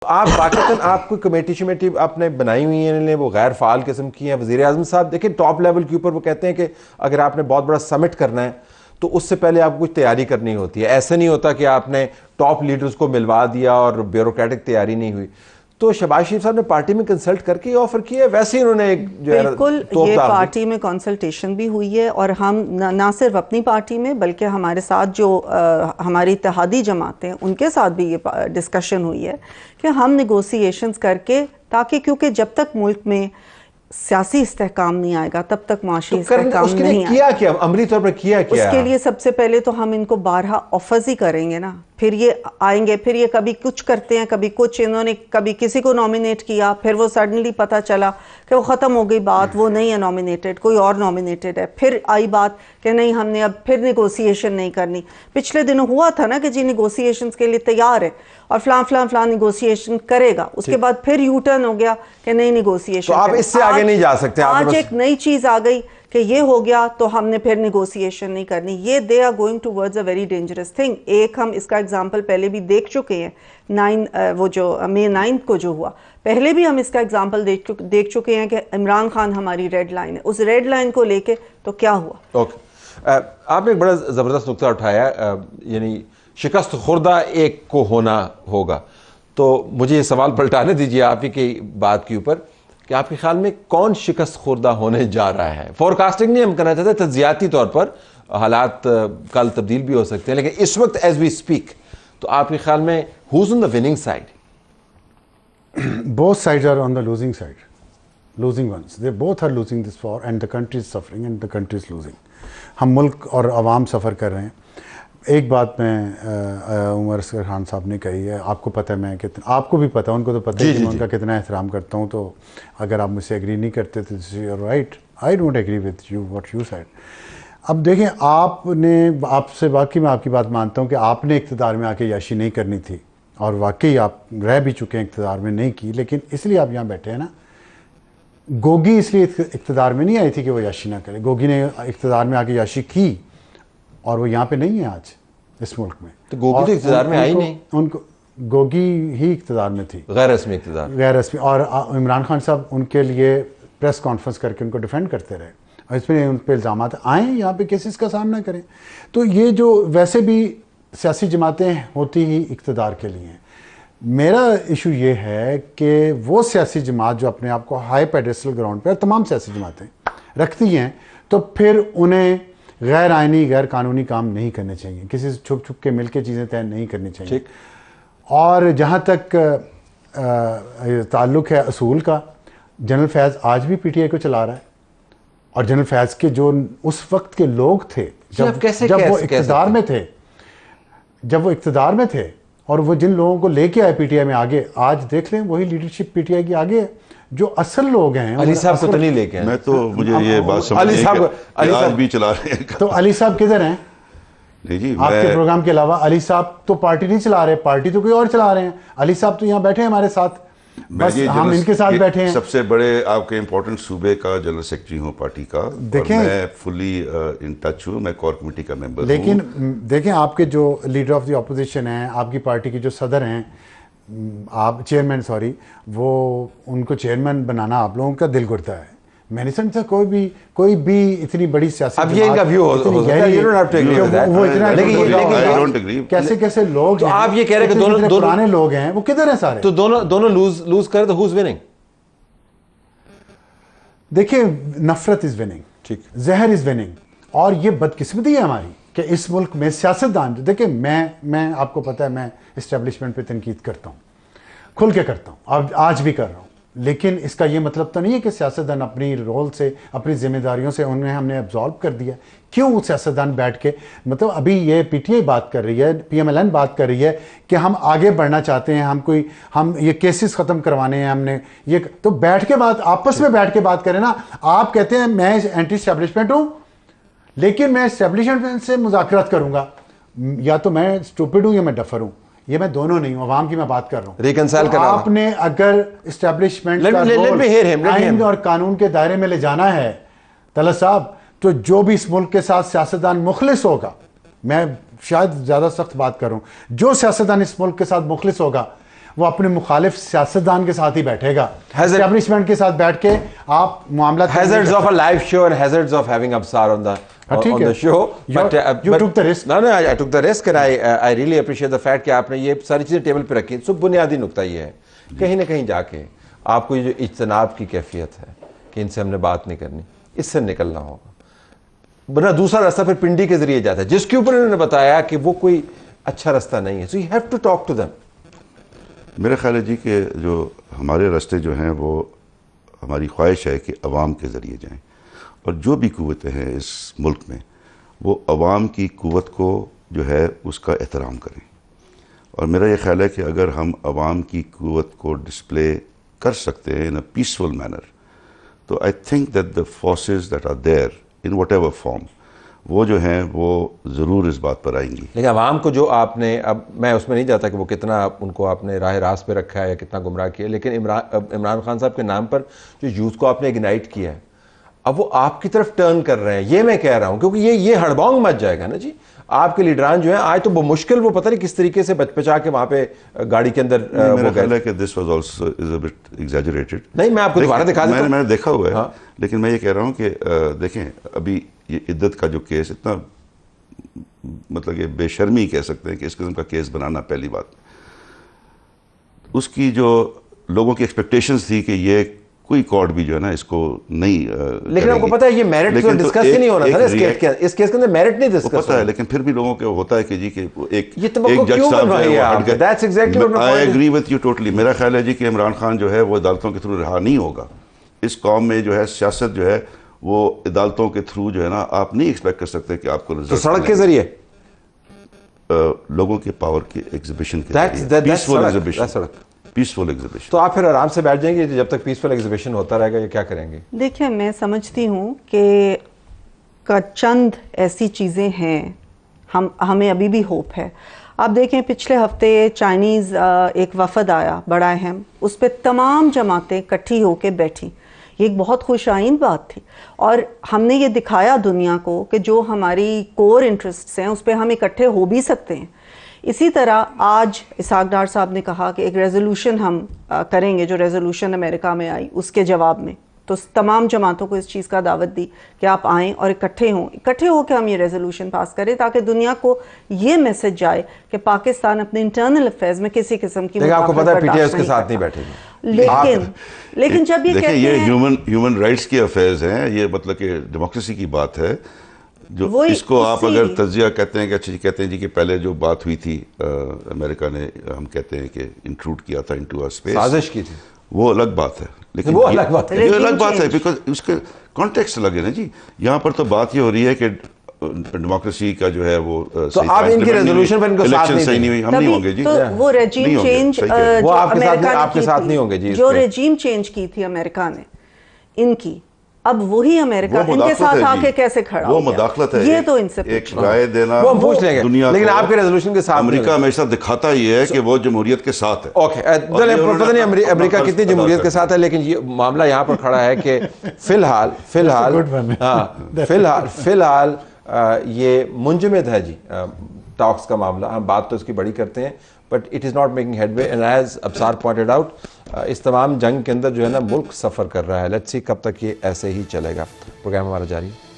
آپ واقعتاً آپ کوئی کمیٹی آپ نے بنائی ہوئی ہیں، وہ غیر فعال قسم کی ہیں. وزیر اعظم صاحب دیکھیں ٹاپ لیول کے اوپر وہ کہتے ہیں کہ اگر آپ نے بہت بڑا سمٹ کرنا ہے تو اس سے پہلے آپ کو کچھ تیاری کرنی ہوتی ہے. ایسے نہیں ہوتا کہ آپ نے ٹاپ لیڈرز کو ملوا دیا اور بیوروکریٹک تیاری نہیں ہوئی. تو شہباز شریف صاحب نے پارٹی میں کنسلٹ کر کے آفر کیا ہے، ویسے ہی انہوں نے ایک جو ہے بالکل یہ پارٹی میں کنسلٹیشن بھی ہوئی ہے، اور ہم نہ صرف اپنی پارٹی میں بلکہ ہمارے ساتھ جو ہماری اتحادی جماعتیں ان کے ساتھ بھی یہ ڈسکشن ہوئی ہے کہ ہم نیگوسیشنز کر کے، تاکہ کیونکہ جب تک ملک میں سیاسی استحکام نہیں آئے گا تب تک معاشی استحکام نہیں آئے گا. کیا عملی طور پر کیا اس کے لیے سب سے پہلے تو ہم ان کو بارہا آفرز ہی کریں گے نا، پھر یہ آئیں گے، پھر یہ کبھی کچھ کرتے ہیں، کبھی کچھ. انہوں نے کبھی کسی کو نومینیٹ کیا، پھر وہ سڈنلی پتہ چلا کہ وہ ختم ہو گئی بات، وہ نہیں ہے نومینیٹڈ، کوئی اور نومینیٹڈ ہے. پھر آئی بات کہ نہیں ہم نے اب پھر نیگوسیشن نہیں کرنی. پچھلے دنوں ہوا تھا نا کہ جی نیگوسیشنز کے لیے تیار ہے اور فلان فلان فلان نیگوسیشن کرے گا، اس کے بعد پھر یو ٹرن ہو گیا کہ نہیں نیگوسیشن. تو آپ اس سے آگے نہیں جا سکتے. آج ایک نئی چیز آ گئی کہ یہ ہو گیا تو ہم نے پھر نیگوسیشن نہیں کرنی. یہ they are going towards a very dangerous thing. ایک ہم اس کا ایگزامپل پہلے بھی دیکھ چکے ہیں، وہ جو مئی 9 کو جو ہوا، پہلے بھی ہم اس کا ایگزامپل دیکھ چکے ہیں کہ عمران خان ہماری ریڈ لائن ہے. اس ریڈ لائن کو لے کے تو کیا ہوا؟ اوکے، آپ نے ایک بڑا زبردست نقطہ اٹھایا، یعنی شکست خوردہ ایک کو ہونا ہوگا. تو مجھے یہ سوال پلٹانے دیجیے آپ ہی کی بات کے اوپر کہ آپ کے خیال میں کون شکست خوردہ ہونے جا رہا ہے؟ فور کاسٹنگ نہیں ہم کرنا چاہتے، تجزیاتی طور پر حالات کل تبدیل بھی ہو سکتے ہیں، لیکن اس وقت ایز وی اسپیک تو آپ کے خیال میں who's on the winning side? Both sides are on the losing side, losing ones. They both are losing this war and the country is suffering and the country is losing. ہم ملک اور عوام سفر کر رہے ہیں. ایک بات میں عمر اصغر خان صاحب نے کہی ہے، آپ کو پتہ ہے میں کتنا، آپ کو بھی پتہ، ان کو تو پتہ ہے کہ میں ان کا کتنا احترام کرتا ہوں. تو اگر آپ مجھ سے ایگری نہیں کرتے تو you are right, I don't agree with you what you said. اب دیکھیں، آپ نے، آپ سے واقعی میں آپ کی بات مانتا ہوں کہ آپ نے اقتدار میں آ کے عیاشی نہیں کرنی تھی، اور واقعی آپ رہ بھی چکے ہیں اقتدار میں، نہیں کی. لیکن اس لیے آپ یہاں بیٹھے ہیں نا. گوگی اس لیے اقتدار میں نہیں آئی تھی کہ وہ عیاشی نہ کرے. گوگی نے اقتدار میں آ کے عیاشی کی اور وہ یہاں پہ نہیں ہے آج اس ملک میں. تو گوگی تو اقتدار میں آئی نہیں، ان کو گوگی ہی اقتدار میں تھی، غیر رسمی اقتدار، غیر رسمی. اور عمران خان صاحب ان کے لیے پریس کانفرنس کر کے ان کو ڈیفینڈ کرتے رہے، اور اس میں ان پہ الزامات آئیں، یہاں پہ کیسز کا سامنا کریں. تو یہ جو ویسے بھی سیاسی جماعتیں ہوتی ہی اقتدار کے لیے ہیں. میرا ایشو یہ ہے کہ وہ سیاسی جماعت جو اپنے آپ کو ہائی پیڈسٹل گراؤنڈ پہ، تمام سیاسی جماعتیں رکھتی ہیں، تو پھر انہیں غیر آئینی، غیر قانونی کام نہیں کرنے چاہیے، کسی سے چھپ چھپ کے مل کے چیزیں طے نہیں کرنی چاہیے. اور جہاں تک تعلق ہے اصول کا، جنرل فیض آج بھی پی ٹی آئی کو چلا رہا ہے. اور جنرل فیض کے جو اس وقت کے لوگ تھے جب وہ اقتدار میں تھے اور وہ جن لوگوں کو لے کے آئے پی ٹی آئی میں آگے، آج دیکھ لیں وہی لیڈرشپ پی ٹی آئی کی آگے ہے. جو اصل لوگ ہیں، علی صاحب کو تو نہیں لے کے آئے. میں تو مجھے یہ بات سمجھ علی صاحب آج بھی چلا رہے ہیں. تو علی صاحب کدھر ہیں نہیں جی، آپ کے پروگرام کے علاوہ؟ علی صاحب تو پارٹی نہیں چلا رہے، پارٹی تو کوئی اور چلا رہے ہیں. علی صاحب تو یہاں بیٹھے ہیں ہمارے ساتھ، بس ہم ان کے ساتھ بیٹھے ہیں. سب سے بڑے آپ کے امپورٹنٹ صوبے کا جنرل سیکرٹری ہوں پارٹی کا، دیکھیں میں فلی ان ٹچ ہوں، میں کور کمیٹی کا ممبر ہوں. لیکن دیکھیں، آپ کے جو لیڈر آف دی اپوزیشن ہیں، آپ کی پارٹی کے جو صدر ہیں، آپ چیئرمین، سوری، وہ ان کو چیئرمین بنانا آپ لوگوں کا دل گرتا ہے. میں نہیں سمجھتا کوئی بھی اتنی بڑی سیاسی، اب یہ ان کا ویو ہو سکتا ہے، you don't have to agree with that. وہ اتنا I don't agree. کیسے لوگ ہیں، آپ یہ کہہ رہے ہیں کہ دونوں پرانے لوگ ہیں، وہ کدھر ہیں سارے؟ تو دونوں لوز کرے تو who's winning؟ دیکھیں، نفرت از وننگ، ٹھیک، زہر از وننگ. اور یہ بدقسمتی ہے ہماری کہ اس ملک میں سیاستدان، دیکھیں میں آپ کو پتہ ہے میں اسٹیبلشمنٹ پہ تنقید کرتا ہوں، کھل کے کرتا ہوں، آج بھی کر رہا ہوں. لیکن اس کا یہ مطلب تو نہیں ہے کہ سیاستدان اپنی رول سے، اپنی ذمہ داریوں سے انہیں ہم نے ایبزارب کر دیا. کیوں سیاستدان بیٹھ کے، مطلب ابھی یہ پی ٹی آئی بات کر رہی ہے، پی ایم ایل این بات کر رہی ہے کہ ہم آگے بڑھنا چاہتے ہیں، ہم یہ کیسز ختم کروانے ہیں، ہم نے یہ، تو بیٹھ کے بات، آپس میں بیٹھ کے بات کریں نا. آپ کہتے ہیں میں اینٹی اسٹیبلشمنٹ ہوں، لیکن میں اسٹیبلشمنٹ سے مذاکرات کروں گا. یا تو میں اسٹوپڈ ہوں یا میں ڈفر ہوں، یہ میں دونوں نہیں ہوں، عوام کی میں بات کر رہا ہوں. ریکنسائل کرنا آپ نے اگر اسٹیبلشمنٹ کا رول آئین اور قانون کے دائرے میں لے جانا ہے طلعت صاحب، تو جو بھی اس ملک کے ساتھ سیاستدان مخلص ہوگا، میں شاید زیادہ سخت بات کروں، جو سیاستدان اس ملک کے ساتھ مخلص ہوگا، وہ اپنے مخالف سیاستدان کے ساتھ ہی بیٹھے گا, اسٹیبلشمنٹ کے ساتھ بیٹھ کے آپ معاملات. Hazards of a live show and hazards of having Absar on the show. But you took the risk. No, I took the risk, and I really appreciate the fact کہ آپ نے یہ ساری چیزیں ٹیبل پہ رکھی. سب بنیادی نقطہ یہ ہے, کہیں نہ کہیں جا کے آپ کو یہ جو اجتناب کی کیفیت ہے کہ ان سے ہم نے بات نہیں کرنی, اس سے نکلنا ہوگا. ورنہ دوسرا راستہ پھر پنڈی کے ذریعے جاتا ہے, جس کے اوپر انہوں نے بتایا کہ وہ کوئی اچھا راستہ نہیں ہے. So you have to talk to them. میرا خیال ہے جی کہ جو ہمارے راستے جو ہیں وہ ہماری خواہش ہے کہ عوام کے ذریعے جائیں, اور جو بھی قوتیں ہیں اس ملک میں وہ عوام کی قوت کو جو ہے اس کا احترام کریں. اور میرا یہ خیال ہے کہ اگر ہم عوام کی قوت کو ڈسپلے کر سکتے ہیں ان اے پیسفل مینر, تو I think that the forces that are there in whatever form, وہ جو ہیں وہ ضرور اس بات پر آئیں گی. لیکن عوام کو جو آپ نے, اب میں اس میں نہیں جاتا کہ وہ کتنا ان کو آپ نے راہ راست پہ رکھا ہے یا کتنا گمراہ کیا ہے, لیکن عمران خان صاحب کے نام پر جو یوتھ کو آپ نے اگنائٹ کیا ہے, اب وہ آپ کی طرف ٹرن کر رہے ہیں. یہ میں کہہ رہا ہوں کیونکہ یہ ہڑبونگ مچ جائے گا نا جی. آپ کے لیڈران جو ہیں آج تو مشکل, وہ پتہ نہیں کس طریقے سے بچا کے وہاں پہ گاڑی کے اندر. میرا خیال ہے کہ this was also is a but exaggerated. نہیں, میں آپ کو دوبارہ دکھا دیتا ہوں, میں نے دیکھا ہوا ہے. لیکن میں یہ کہہ رہا ہوں کہ دیکھیں ابھی یہ عدت کا جو کیس اتنا مطلب کہ بے شرمی کہہ سکتے ہیں کہ اس قسم کا کیس بنانا, پہلی بات اس کی جو لوگوں کی ایکسپیکٹیشنز تھی کہ یہ کوئی کورٹ بھی جو ہے نا اس کو نہیں, لیکن آپ کو پتہ ہے یہ میرٹ تو ڈسکس ہی نہیں ہونا تھا اس کیس کے اندر, میرٹ نہیں ڈسکس پتہ ہے. لیکن پھر بھی لوگوں کو ہوتا ہے کہ جی کہ ایک جج صاحب I agree with you totally. میرا خیال ہے جی کہ عمران خان جو ہے وہ عدالتوں کے تھرو رہا نہیں ہوگا. اس قوم میں جو ہے سیاست جو ہے وہ عدالتوں کے تھرو جو ہے نا آپ نہیں ایکسپیکٹ کر سکتے کہ آپ کو سڑک کے ذریعے لوگوں کے پاور کی ایگزیبیشن کے ذریعے, پیسفل ایگزیبیشن, پیسفل ایگزیبشن. تو آپ پھر آرام سے بیٹھ جائیں گے جب تک پیسفل ایگزیبیشن ہوتا رہے گا, یہ کیا کریں گے؟ دیکھیں میں سمجھتی ہوں کہ چند ایسی چیزیں ہیں ہمیں ابھی بھی ہوپ ہے. آپ دیکھیں پچھلے ہفتے چائنیز ایک وفد آیا بڑا اہم, اس پہ تمام جماعتیں اکٹھی ہو کے بیٹھیں. یہ ایک بہت خوش آئند بات تھی, اور ہم نے یہ دکھایا دنیا کو کہ جو ہماری کور انٹرسٹس ہیں اس پہ ہم اکٹھے ہو بھی سکتے ہیں. اسی طرح آج اسحاق ڈار صاحب نے کہا کہ ایک ریزولوشن ہم کریں گے, جو ریزولوشن امریکہ میں آئی اس کے جواب میں, تو تمام جماعتوں کو اس چیز کا دعوت دی کہ آپ آئیں اور اکٹھے ہو کے ہم یہ ریزولوشن پاس کریں, تاکہ دنیا کو یہ میسج جائے کہ پاکستان اپنے انٹرنل افیئرز میں کسی قسم کی آپ کو پتہ ہے پی ٹی آئی اس کے ساتھ نہیں بیٹھے گی. لیکن جب یہ کہتے ہیں یہ ہیومن رائٹس کے افیئرز ہیں, یہ مطلب کہ ڈیموکریسی کی بات ہے, جو اس کو آپ اگر تجزیہ کہتے ہیں کہ اچھا جی کہتے ہیں جی کہ پہلے جو بات ہوئی تھی امریکہ نے, ہم کہتے ہیں کہ انٹروڈ کیا تھا انٹو آور اسپیس, سازش کی تھی, وہ الگ بات ہے. لیکن وہ الگ بات ہے, یہ الگ بات ہے بیکاز اس کے کانٹیکسٹ الگ ہے نا جی. یہاں پر تو بات یہ ہو رہی ہے کہ ڈیموکریسی کا جو ہے وہ, تو آپ ان کی ریزولوشن پر ان کو ساتھ نہیں ہوئی, ہم نہیں ہوں گے جی. تو وہ ریجیم چینج وہ آپ کے ساتھ نہیں ہوں گے جی. جو ریجیم چینج کی تھی امریکہ نے ان کی, اب وہی امریکہ ان کے ساتھ آ کے کیسے کھڑا ہو گیا, وہ مداخلت ہے. یہ تو ان سے ایک رائے دینا وہ ہم پوچھ لیں گے, لیکن آپ کے ریزولوشن کے ساتھ امریکہ ہمیشہ دکھاتا یہ ہے کہ وہ جمہوریت کے ساتھ ہے. اوکے, پتہ نہیں امریکہ کتنی جمہوریت کے ساتھ ہے, لیکن یہ معاملہ یہاں پر کھڑا ہے کہ فی الحال یہ منجمد ہے جی ٹاکس کا معاملہ. ہم بات تو اس کی بڑی کرتے ہیں, but it is not making headway, and as Absar pointed out اس تمام جنگ کے اندر جو ہے نا ملک سفر کر رہا ہے. لیٹس سی کب تک یہ ایسے ہی چلے گا. پروگرام ہمارا جاری ہے.